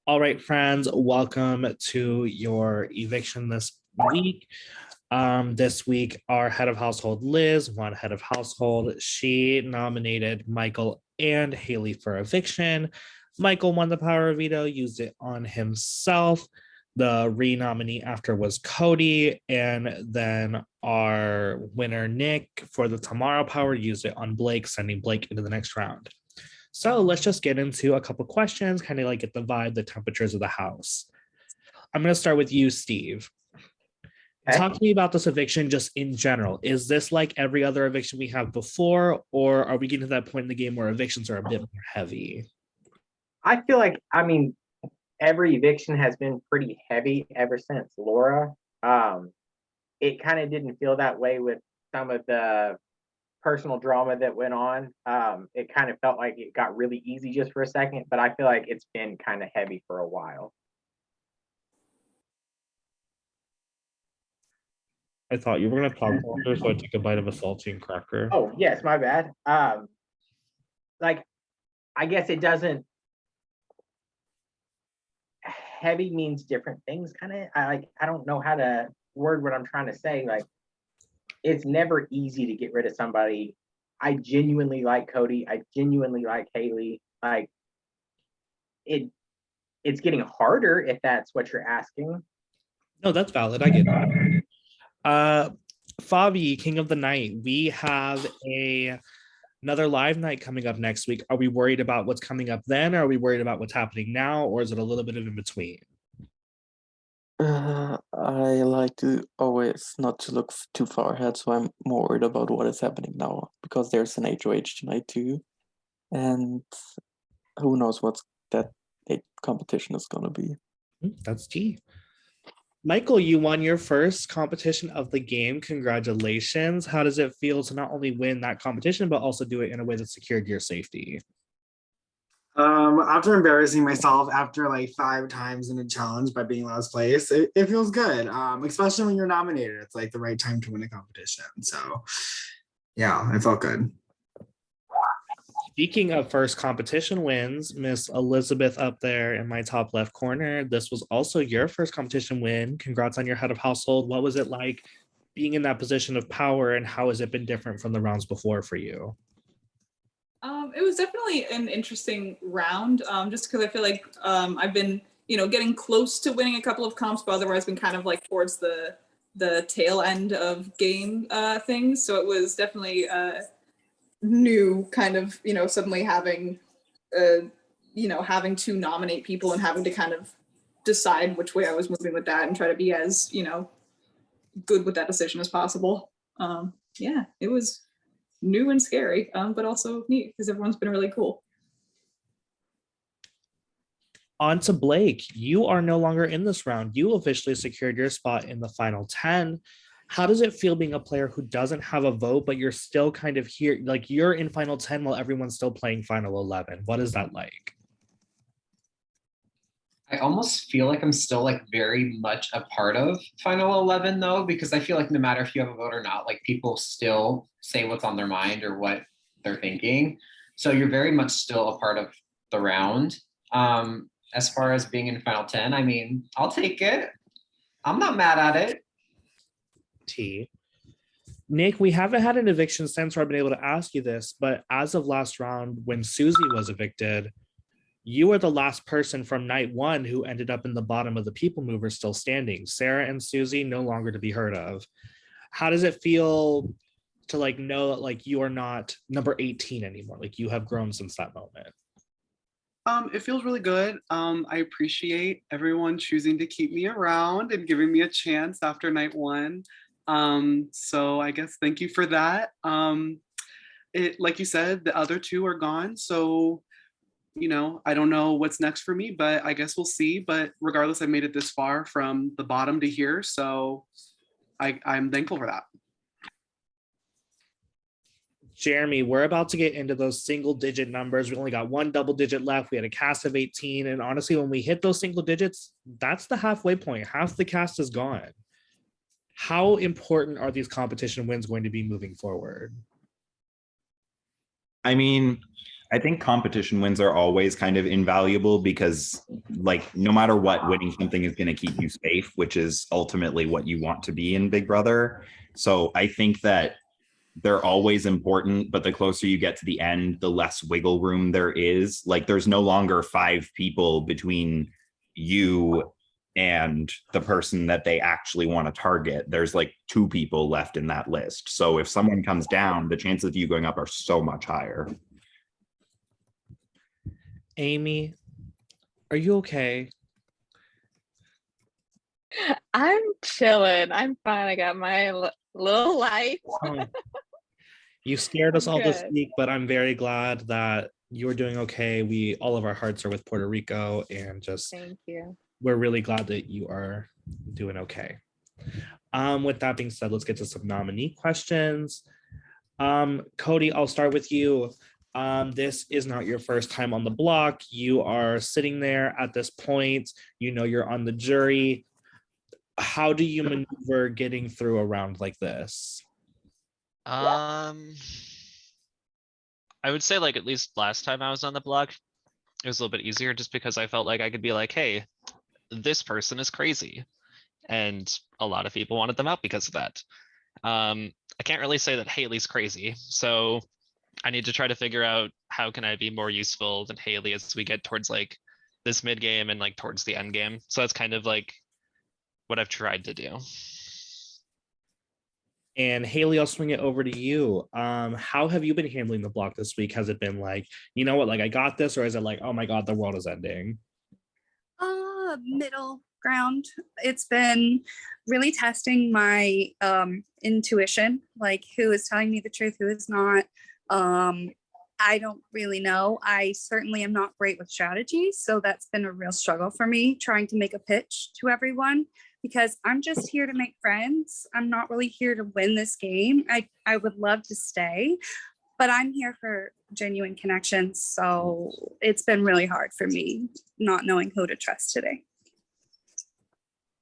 All right, friends, welcome to your eviction this week. This week, our head of household, Liz, one head of household. She nominated Michael and Haley for eviction. Michael won the power of veto, used it on himself. The re-nominee after was Cody, and then our winner, Nick, for the Tomorrow Power, used it on Blake, sending Blake into the next round. So let's just get into a couple questions, kind of like get the vibe, the temperatures of the house. I'm going to start with you, Steve. Okay. Talk to me about this eviction just in general. Is this like every other eviction we have before, or are we getting to that point in the game where evictions are a bit more heavy? I feel like, every eviction has been pretty heavy ever since Laura. It kind of didn't feel that way with some of the personal drama that went on. It kind of felt like it got really easy just for a second, but I feel like it's been kind of heavy for a while. I thought you were going to talk longer, so I took a bite of a saltine cracker. Oh, yes, my bad. Like, I guess it doesn't. Heavy means different things, kind of. I don't know how to word what I'm trying to say. Like, it's never easy to get rid of somebody. I genuinely like Cody. I genuinely like Haley. Like, it's getting harder if that's what you're asking. No, that's valid. I get that. Fabi, King of the Night, we have another live night coming up next week. Are we worried about what's coming up then? Or are we worried about what's happening now? Or is it a little bit of in between? I like to always not to look too far ahead, so I'm more worried about what is happening now because there's an HoH tonight too, and who knows what that competition is gonna be. That's T. Michael, you won your first competition of the game. Congratulations. How does it feel to not only win that competition, but also do it in a way that secured your safety? After embarrassing myself after like 5 times in a challenge by being last place, it feels good. Especially when you're nominated. It's like the right time to win a competition. So yeah, it felt good. Speaking of first competition wins, Miss Elizabeth up there in my top left corner, this was also your first competition win. Congrats on your head of household. What was it like being in that position of power, and how has it been different from the rounds before for you? It was definitely an interesting round, just because I feel like I've been, getting close to winning a couple of comps, but otherwise been kind of like towards the tail end of game things. So it was definitely new, kind of, suddenly having, having to nominate people and having to kind of decide which way I was moving with that and try to be as, good with that decision as possible. Yeah, it was new and scary, but also neat because everyone's been really cool. On to Blake. You are no longer in this round. You officially secured your spot in the final 10. How does it feel being a player who doesn't have a vote, but you're still kind of here? Like, you're in final 10 while everyone's still playing final 11. What is that like? I almost feel like I'm still like very much a part of Final 11 though, because I feel like no matter if you have a vote or not, like people still say what's on their mind or what they're thinking. So you're very much still a part of the round. As far as being in Final 10, I mean, I'll take it. I'm not mad at it. T. Nick, we haven't had an eviction since where I've been able to ask you this, but as of last round, when Susie was evicted, you were the last person from night one who ended up in the bottom of the people mover still standing. Sarah and Susie no longer to be heard of. How does it feel to like know that like you are not number 18 anymore? Like you have grown since that moment. It feels really good. I appreciate everyone choosing to keep me around and giving me a chance after night one. So I guess thank you for that. Like you said, the other two are gone. So I don't know what's next for me, but I guess we'll see. But regardless, I made it this far from the bottom to here. So I'm thankful for that. Jeremy, we're about to get into those single digit numbers. We only got one double digit left. We had a cast of 18. And honestly, when we hit those single digits, that's the halfway point. Half the cast is gone. How important are these competition wins going to be moving forward? I mean, I think competition wins are always kind of invaluable because, like, no matter what, winning something is going to keep you safe, which is ultimately what you want to be in Big Brother. So I think that they're always important, but the closer you get to the end, the less wiggle room there is. Like, there's no longer 5 people between you and the person that they actually want to target. There's like 2 people left in that list. So if someone comes down, the chances of you going up are so much higher. Amy, are you okay? I'm chilling. I'm fine. I got my little life. Oh, you scared us all this Good. week, but I'm very glad that you're doing okay. All of our hearts are with Puerto Rico, and just Thank you. we're really glad that you are doing okay. With that being said, let's get to some nominee questions. Cody, I'll start with you. This is not your first time on the block. You are sitting there at this point. You know you're on the jury. How do you maneuver getting through a round like this? I would say like at least last time I was on the block, it was a little bit easier just because I felt like I could be like, hey, this person is crazy. And a lot of people wanted them out because of that. I can't really say that Haley's crazy. So I need to try to figure out how can I be more useful than Haley as we get towards like this mid game and like towards the end game. So that's kind of like what I've tried to do. And Haley, I'll swing it over to you. How have you been handling the block this week? Has it been like, you know what, like I got this, or is it like, oh my God, the world is ending? Middle ground. It's been really testing my intuition, like who is telling me the truth, who is not. I don't really know. I certainly am not great with strategy, so that's been a real struggle for me trying to make a pitch to everyone, because I'm just here to make friends. I'm not really here to win this game. I would love to stay, but I'm here for genuine connections. So it's been really hard for me not knowing who to trust today.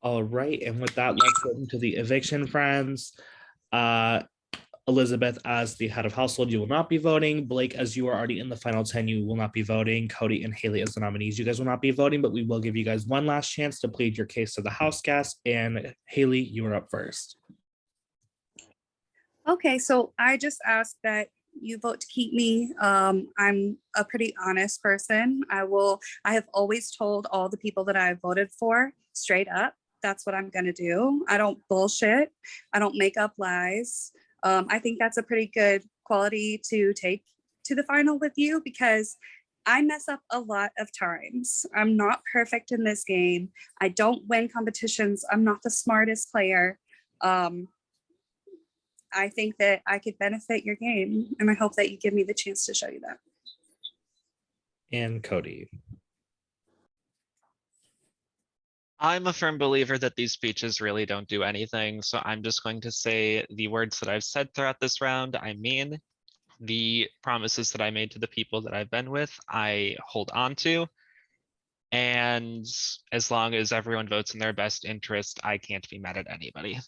All right, and with that, let's get into the eviction, friends. Elizabeth, as the head of household, you will not be voting. Blake, as you are already in the final 10, you will not be voting. Cody and Haley, as the nominees, you guys will not be voting, but we will give you guys one last chance to plead your case to the house guests. And Haley, you are up first. Okay, so I just ask that you vote to keep me. I'm a pretty honest person. I have always told all the people that I voted for straight up. That's what I'm gonna do. I don't bullshit. I don't make up lies. I think that's a pretty good quality to take to the final with you, because I mess up a lot of times. I'm not perfect in this game. I don't win competitions. I'm not the smartest player. I think that I could benefit your game, and I hope that you give me the chance to show you that. And Cody. I'm a firm believer that these speeches really don't do anything, so I'm just going to say the words that I've said throughout this round. I mean, the promises that I made to the people that I've been with, I hold on to. And as long as everyone votes in their best interest, I can't be mad at anybody.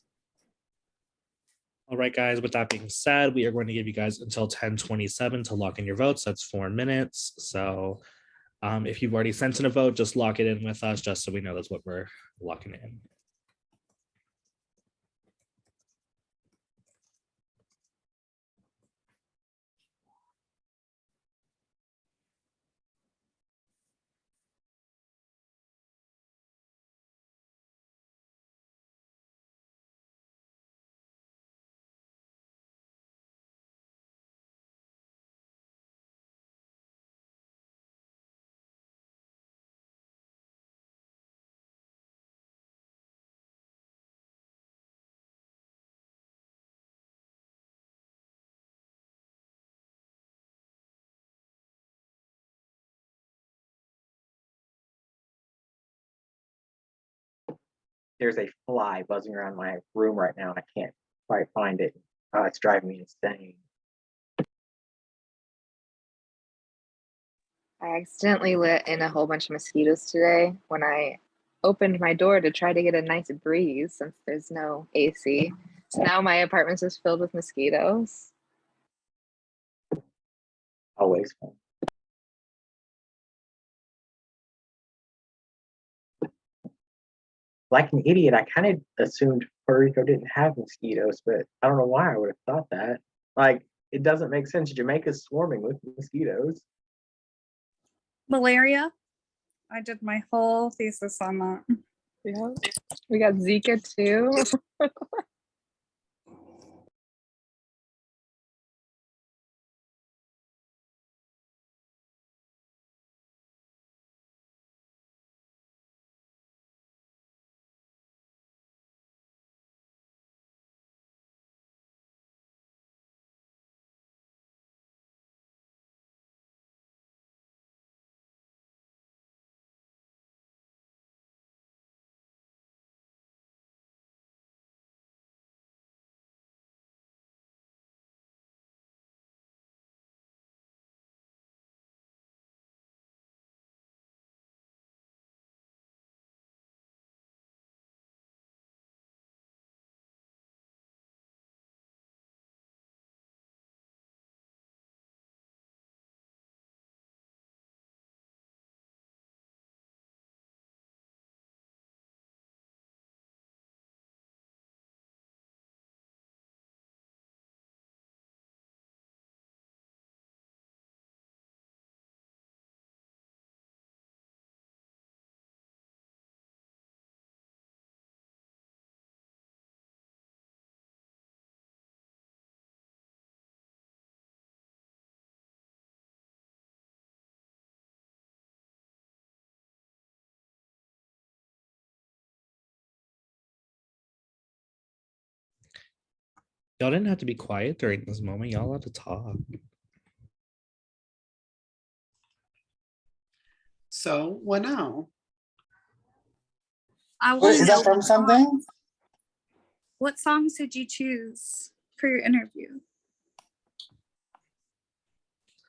All right, guys, with that being said, we are going to give you guys until 10:27 to lock in your votes. That's 4 minutes. So if you've already sent in a vote, just lock it in with us, just so we know that's what we're locking in. There's a fly buzzing around my room right now, and I can't quite find it. It's driving me insane. I accidentally let in a whole bunch of mosquitoes today when I opened my door to try to get a nice breeze since there's no AC. So now my apartment's just filled with mosquitoes. Always fun. like an idiot, I kind of assumed Puerto Rico didn't have mosquitoes, but I don't know why I would have thought that. Like, it doesn't make sense. Jamaica's swarming with mosquitoes. Malaria. I did my whole thesis on that. Yeah. We got Zika too. Y'all didn't have to be quiet during this moment. Y'all had to talk. So what now? I Wait, want is to that know from something? what songs did you choose for your interview?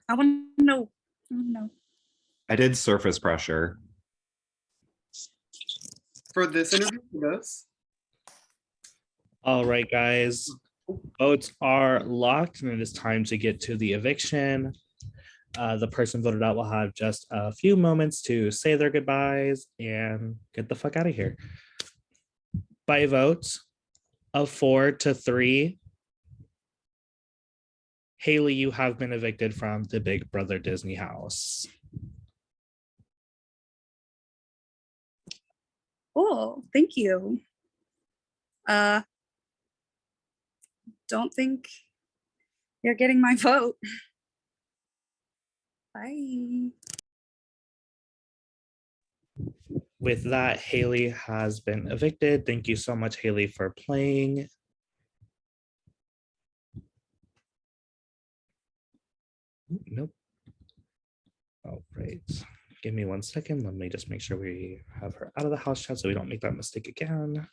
I want to know. I want to know. I did Surface Pressure. For this interview, for this? All right, guys. Votes are locked, and it is time to get to the eviction. The person voted out will have just a few moments to say their goodbyes and get the fuck out of here. By votes of 4-3, Haley, you have been evicted from the Big Brother Disney house. Oh, thank you. Don't think you're getting my vote. Bye. With that, Haley has been evicted. Thank you so much, Haley, for playing. Nope. Oh, right. Give me 1 second. Let me just make sure we have her out of the house chat so we don't make that mistake again.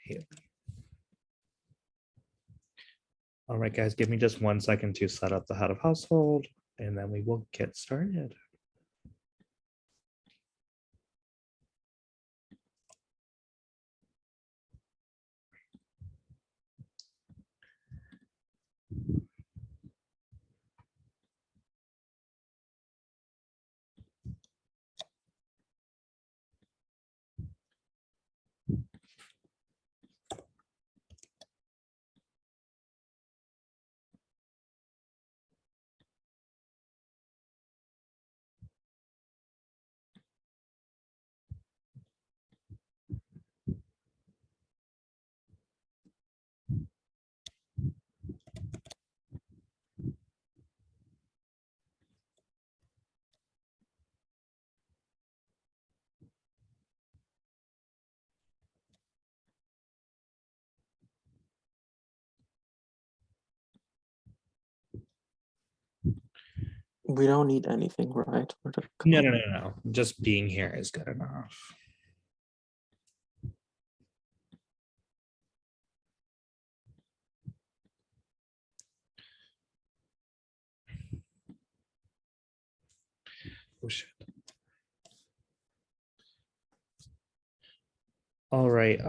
Haley. All right, guys, give me just 1 second to set up the head of household, and then we will get started. We don't need anything, right? No, no, no, no. Just being here is good enough. Oh shit. All right.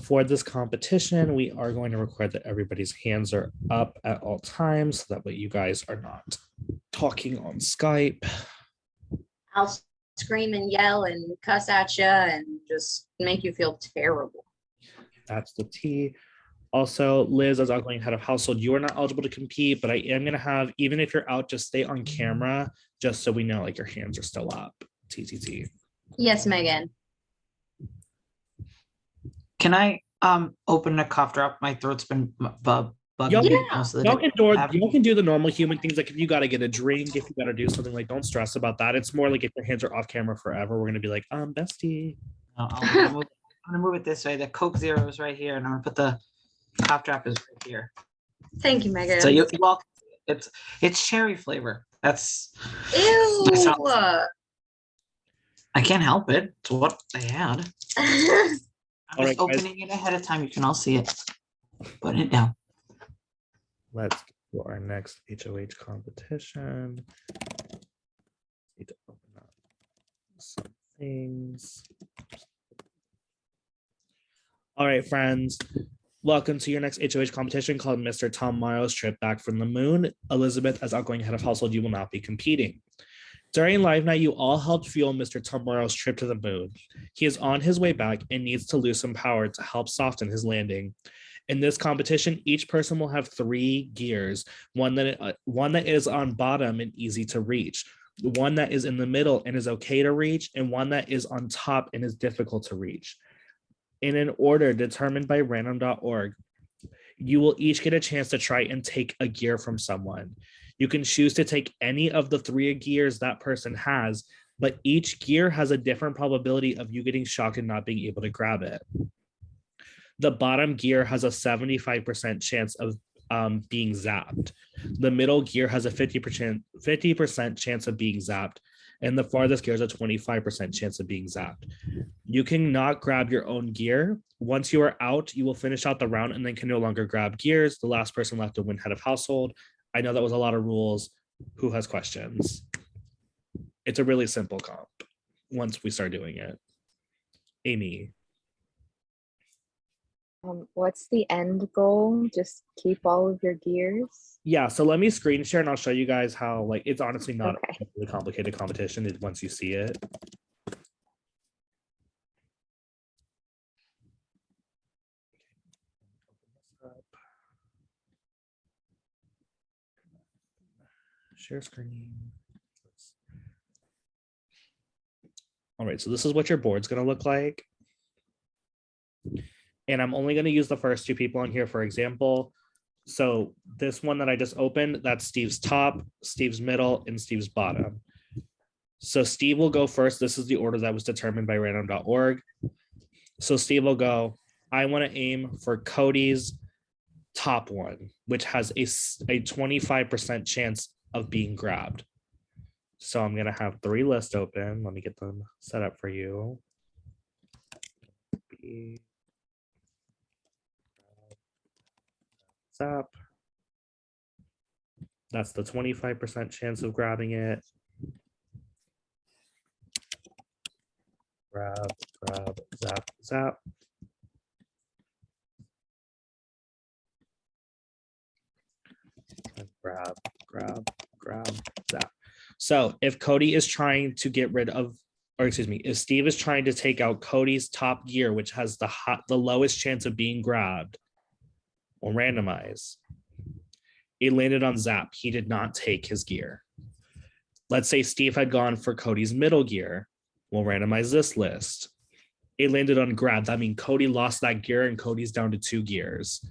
For this competition, we are going to require that everybody's hands are up at all times, so that way you guys are not talking on Skype. I'll scream and yell and cuss at you and just make you feel terrible. That's the T. Also, Liz, as outgoing head of household, you are not eligible to compete, but I am going to have, even if you're out, just stay on camera, just so we know like your hands are still up. TTT. Yes, Megan. Can I open a cough drop? My throat's been bugging Y'all me can, most of the y'all day. can do the normal human things, like if you got to get a drink, if you got to do something, like don't stress about that. It's more like if your hands are off camera forever, we're going to be like, bestie. No, I'm gonna move it this way. The Coke Zero is right here, and I'm gonna put the cough drop is right here. Thank you, Megan. So well, it's cherry flavor. That's Ew. I can't help it. It's what they had. I'm All just right, guys. opening it ahead of time. You can all see it. Putting it down. Let's go to our next HoH competition. Need to open up some things. All right, friends. Welcome to your next HoH competition called Mr. Tomorrow's Trip Back from the Moon. Elizabeth, as outgoing head of household, you will not be competing. During live night, you all helped fuel Mr. Tomorrow's trip to the moon. He is on his way back and needs to lose some power to help soften his landing. In this competition, each person will have 3 gears, one that is on bottom and easy to reach, one that is in the middle and is okay to reach, and one that is on top and is difficult to reach. In an order determined by random.org, you will each get a chance to try and take a gear from someone. You can choose to take any of the 3 gears that person has, but each gear has a different probability of you getting shocked and not being able to grab it. The bottom gear has a 75% chance of being zapped. The middle gear has a 50% chance of being zapped, and the farthest gear has a 25% chance of being zapped. You cannot grab your own gear. Once you are out, you will finish out the round and then can no longer grab gears. The last person left to win head of household. I know that was a lot of rules. Who has questions? It's a really simple comp once we start doing it. Amy. What's the end goal? Just keep all of your gears? Yeah, so let me screen share and I'll show you guys how, like, it's honestly not Okay. a really complicated competition once you see it. Share screen. All right, so this is what your board's going to look like. And I'm only going to use the first 2 people on here for example. So this one that I just opened, that's Steve's top, Steve's middle, and Steve's bottom. So Steve will go first. This is the order that was determined by random.org. So Steve will go, I want to aim for Cody's top one, which has a 25% chance of being grabbed. So I'm going to have 3 lists open. Let me get them set up for you. Up. That's the 25% chance of grabbing it. Grab, zap, zap. And grab, zap. So if Cody is trying to get rid of, or excuse me, if Steve is trying to take out Cody's top gear, which has the lowest chance of being grabbed, we'll randomize. It landed on zap. He did not take his gear. Let's say Steve had gone for Cody's middle gear. We'll randomize this list. It landed on grab. That means Cody lost that gear and Cody's down to 2 gears.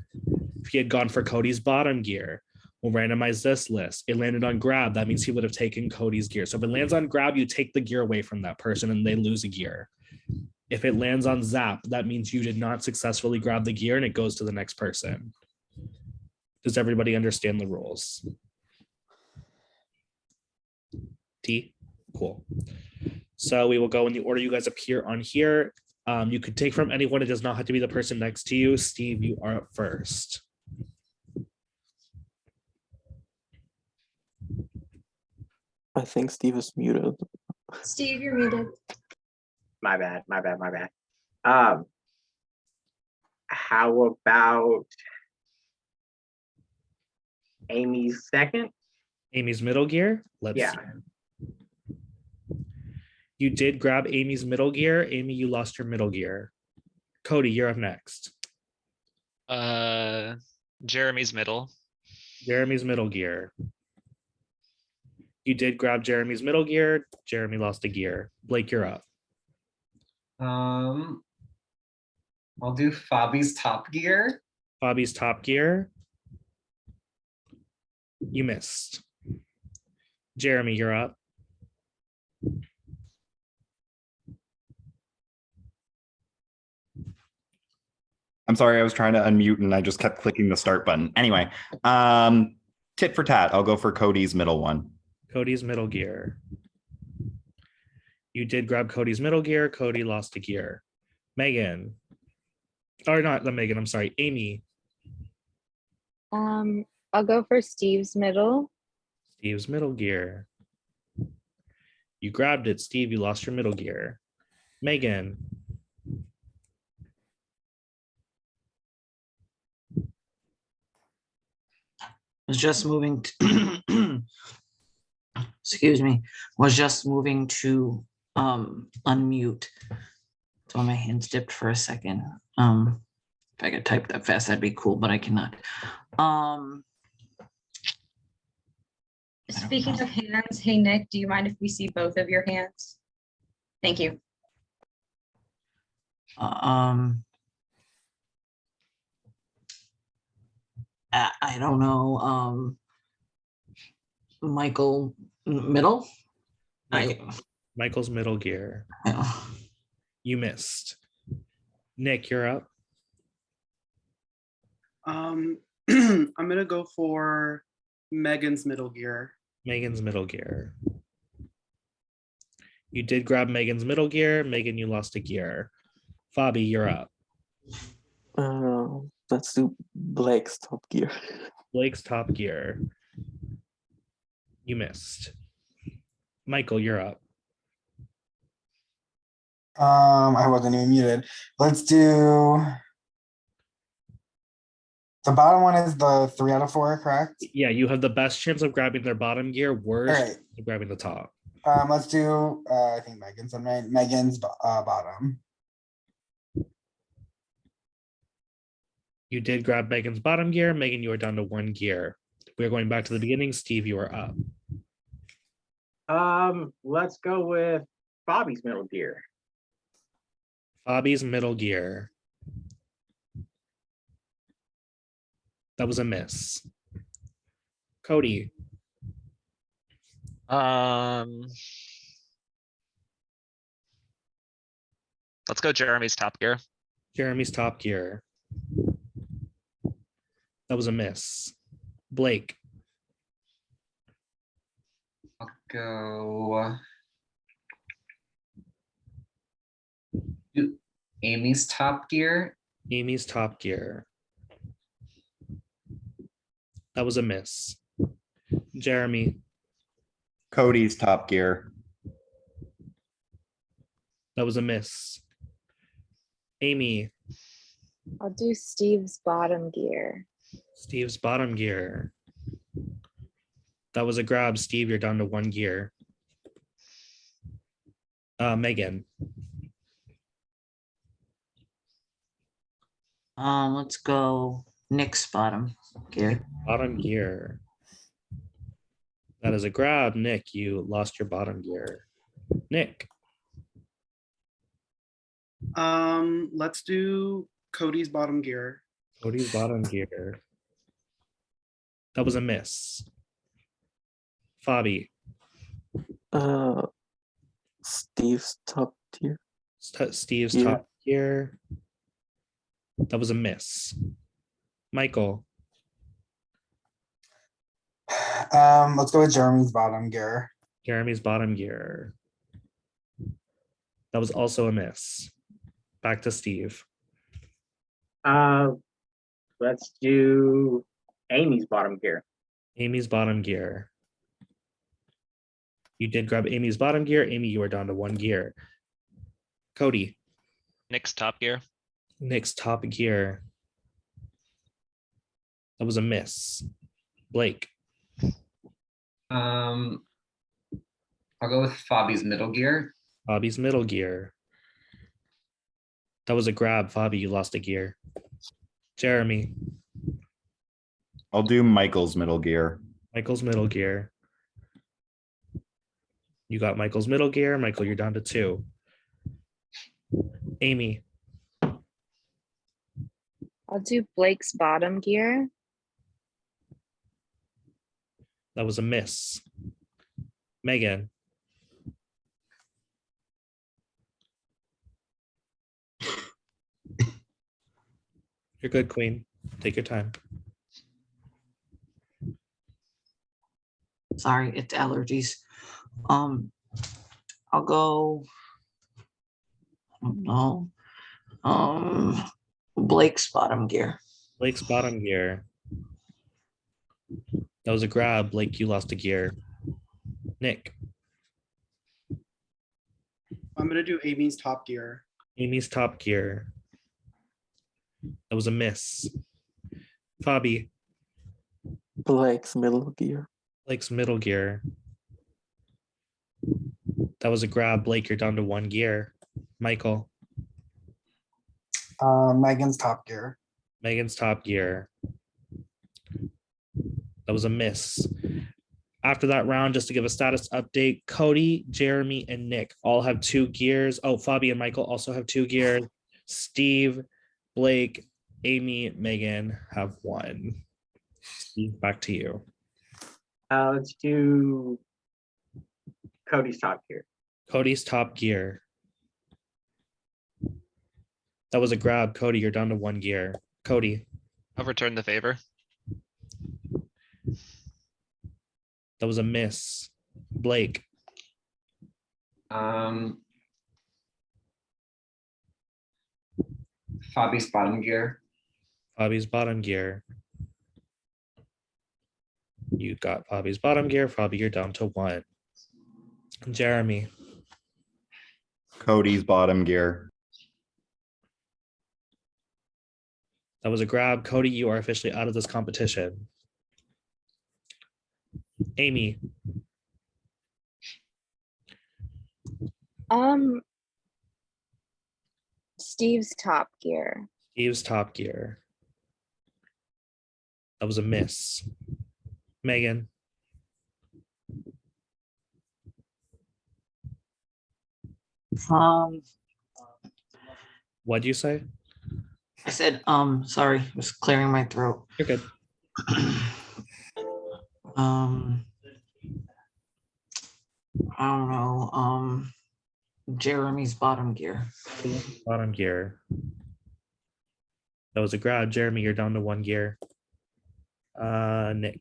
If he had gone for Cody's bottom gear, we'll randomize this list. It landed on grab. That means he would have taken Cody's gear. So if it lands on grab, you take the gear away from that person and they lose a gear. If it lands on zap, that means you did not successfully grab the gear and it goes to the next person. Does everybody understand the rules? T? Cool. So we will go in the order you guys appear on here. You could take from anyone. It does not have to be the person next to you. Steve, you are up first. I think Steve is muted. Steve, you're muted. My bad. How about Amy's second? Amy's middle gear. Let's Yeah. see. You did grab Amy's middle gear. Amy, you lost your middle gear. Cody, you're up next. Jeremy's middle. Jeremy's middle gear. You did grab Jeremy's middle gear. Jeremy lost a gear. Blake, you're up. I'll do Fabi's top gear. Bobby's top gear. You missed. Jeremy, you're up. I'm sorry, I was trying to unmute and I just kept clicking the start button. Anyway, tit for tat. I'll go for Cody's middle one. Cody's middle gear. You did grab Cody's middle gear. Cody lost a gear. Megan. Or not the Megan, I'm sorry. Amy. I'll go for Steve's middle. Steve's middle gear. You grabbed it, Steve. You lost your middle gear. Megan. Was just moving to excuse me, was just moving to unmute. So my hands dipped for a second. If I could type that fast, that'd be cool, but I cannot. Speaking of hands, hey Nick, do you mind if we see both of your hands? Thank you. I don't know. Michael middle. Michael's middle gear. You missed. Nick, you're up. I'm gonna go for Megan's middle gear. Megan's middle gear. You did grab Megan's middle gear. Megan, you lost a gear. Fabi, you're up. Let's do Blake's top gear. Blake's top gear. You missed. Michael, you're up. I wasn't even muted. Let's do the bottom one is the 3 out of 4, correct? Yeah, you have the best chance of grabbing their bottom gear, worst All right. of grabbing the top. Let's do I think Megan's on right. Megan's bottom. You did grab Megan's bottom gear. Megan, you are down to 1 gear. We're going back to the beginning. Steve, you are up. Let's go with Bobby's middle gear. Fabi's middle gear. That was a miss. Cody. Let's go Jeremy's top gear. Jeremy's top gear. That was a miss. Blake. I'll go Amy's top gear. Amy's top gear. That was a miss. Jeremy. Cody's top gear. That was a miss. Amy. I'll do Steve's bottom gear. Steve's bottom gear. That was a grab. Steve, you're down to 1 gear. Megan. Let's go Nick's bottom gear. Bottom gear. That is a grab. Nick, you lost your bottom gear. Nick. Let's do Cody's bottom gear. Cody's bottom gear. That was a miss. Fabi. Steve's top tier. Steve's Yeah. top gear. That was a miss. Michael. Let's go with Jeremy's bottom gear. Jeremy's bottom gear. That was also a miss. Back to Steve. Let's do Amy's bottom gear. Amy's bottom gear. You did grab Amy's bottom gear. Amy, you are down to 1 gear. Cody, Nick's top gear. Nick's top gear. That was a miss. Blake, I'll go with Fabi's middle gear. Bobby's middle gear. That was a grab. Fabi, you lost a gear. Jeremy, I'll do Michael's middle gear. Michael's middle gear. You got Michael's middle gear. Michael, you're down to 2. Amy, I'll do Blake's bottom gear. that was a miss. Megan, you're good, Queen. Take your time. Sorry, it's allergies. I'll go. I don't know. Blake's bottom gear. Blake's bottom gear. That was a grab. Blake, you lost a gear. Nick, I'm gonna do Amy's top gear. Amy's top gear. That was a miss. Fabi, Blake's middle gear. Blake's middle gear. That was a grab. Blake, you're down to 1 gear. Michael, Megan's top gear. Megan's top gear. That was a miss. After that round, just to give a status update, Cody, Jeremy, and Nick all have 2 gears. Oh, Fabi and Michael also have 2 gears. Steve, Blake, Amy, Megan have 1. Steve, back to you. Let's do Cody's top gear. Cody's top gear. That was a grab. Cody, you're down to 1 gear. Cody, I'll return the favor. that was a miss. Blake, Fabi's bottom gear. Fabi's bottom gear. You got Fabi's bottom gear. Fabi, you're down to 1. Jeremy, Cody's bottom gear. that was a grab. Cody, you are officially out of this competition. Amy, Steve's top gear. Steve's top gear. That was a miss. Megan, what'd you say? I said, sorry, I was clearing my throat. You're good. I don't know. Jeremy's bottom gear. Bottom gear. That was a grab. Jeremy, you're down to 1 gear. Nick,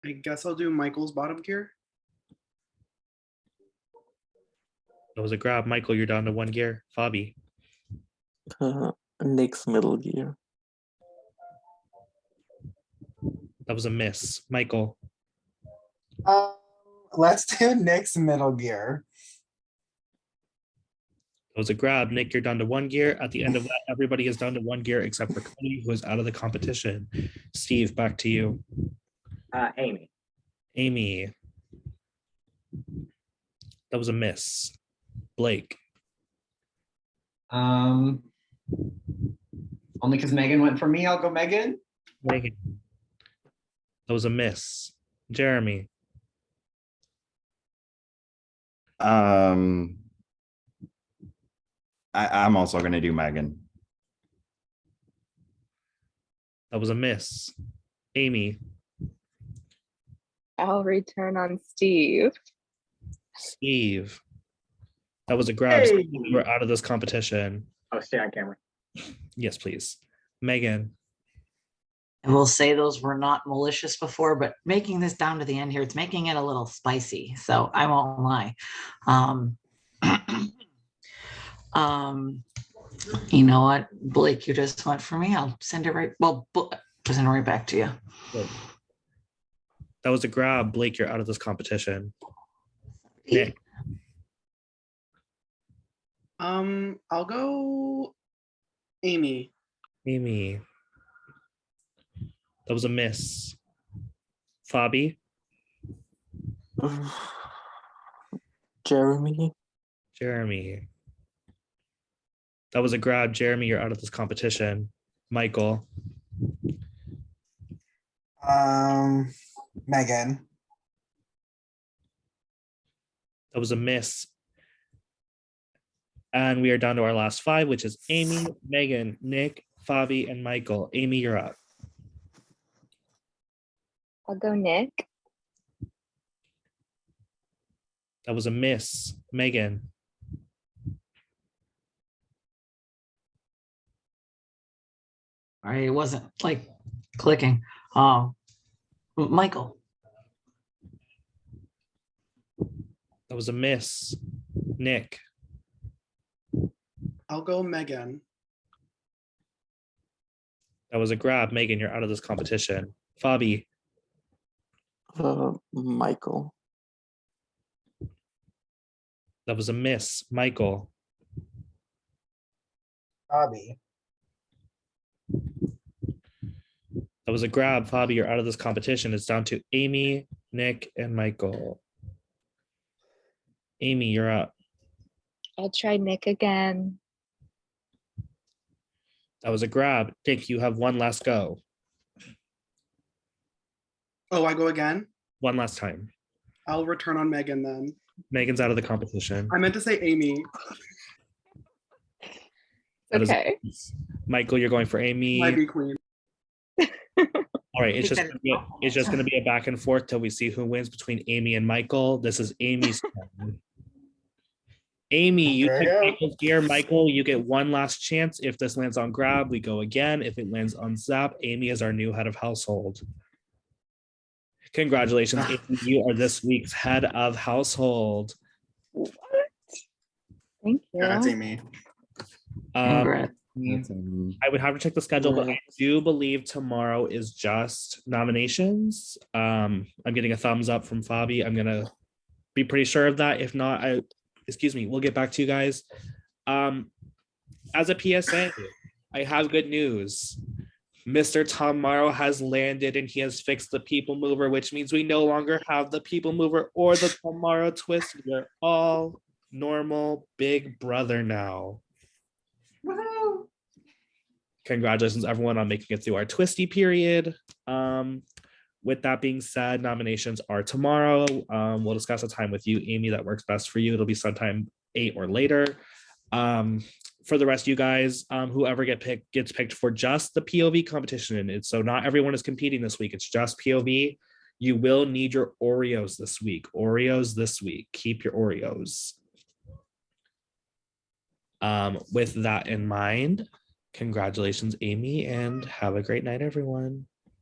I guess I'll do Michael's bottom gear. that was a grab. Michael, you're down to 1 gear. Fabi, Nick's middle gear. that was a miss. Michael, Let's do Nick's middle gear. that was a grab. Nick, you're down to 1 gear. At the end of that, everybody is down to 1 gear except for Cody, who is out of the competition. Steve, back to you. Amy. Amy, that was a miss. Blake, Only because Megan went for me, I'll go Megan. Megan, that was a miss. Jeremy, I'm also going to do Megan. that was a miss. Amy, I'll return on Steve. Steve, that was a grab. Hey. Steve, you were out of this competition. Oh, stay on camera. Yes, please. Megan, And we'll say those were not malicious before, but making this down to the end here, it's making it a little spicy. So I won't lie. You know what, Blake, you just went for me. I'll send it right. Well, send it right back to you. good. That was a grab. Blake, you're out of this competition. Nick, I'll go Amy. Amy. That was a miss. Fabi, Jeremy. Jeremy. That was a grab. Jeremy, you're out of this competition. Michael, Megan. that was a miss. And we are down to our last five, which is Amy, Megan, Nick, Fabi, and Michael. Amy, you're up. I'll go Nick. That was a miss. Megan, Sorry, it wasn't like clicking. Michael. that was a miss. Nick, I'll go Megan. that was a grab. Megan, you're out of this competition. Fabi, Michael. that was a miss. Michael, Bobby. that was a grab. Fabi, you're out of this competition. It's down to Amy, Nick, and Michael. Amy, you're up. I'll try Nick again. That was a grab. Nick, you have one last go. Oh, I go again? One last time. I'll return on Megan then. Megan's out of the competition. I meant to say Amy. That is- Okay. Michael, you're going for Amy. My B queen. All right, it's just gonna be a back and forth till we see who wins between Amy and Michael. This is Amy's turn. Amy, you There pick you go. Michael's gear. Michael, you get one last chance. If this lands on grab, we go again. If it lands on zap, Amy is our new head of household. Congratulations, Amy. You are this week's head of household. Thank you. Yeah, that's Amy. Congrats. I would have to check the schedule, but I do believe tomorrow is just nominations. I'm getting a thumbs up from Fabi. I'm gonna be pretty sure of that. If not, we'll get back to you guys. As a PSA, I have good news. Mr. Tomorrow has landed and he has fixed the people mover, which means we no longer have the people mover or the Tomorrow twist. We're all normal Big Brother now. Woohoo! Congratulations, everyone, on making it through our twisty period. With that being said, nominations are tomorrow. We'll discuss a time with you, Amy, that works best for you. It'll be sometime 8 or later. For the rest of you guys, whoever gets picked for just the POV competition. So not everyone is competing this week. It's just POV. You will need your Oreos this week. Oreos this week. Keep your Oreos. With that in mind, congratulations, Amy, and have a great night, everyone.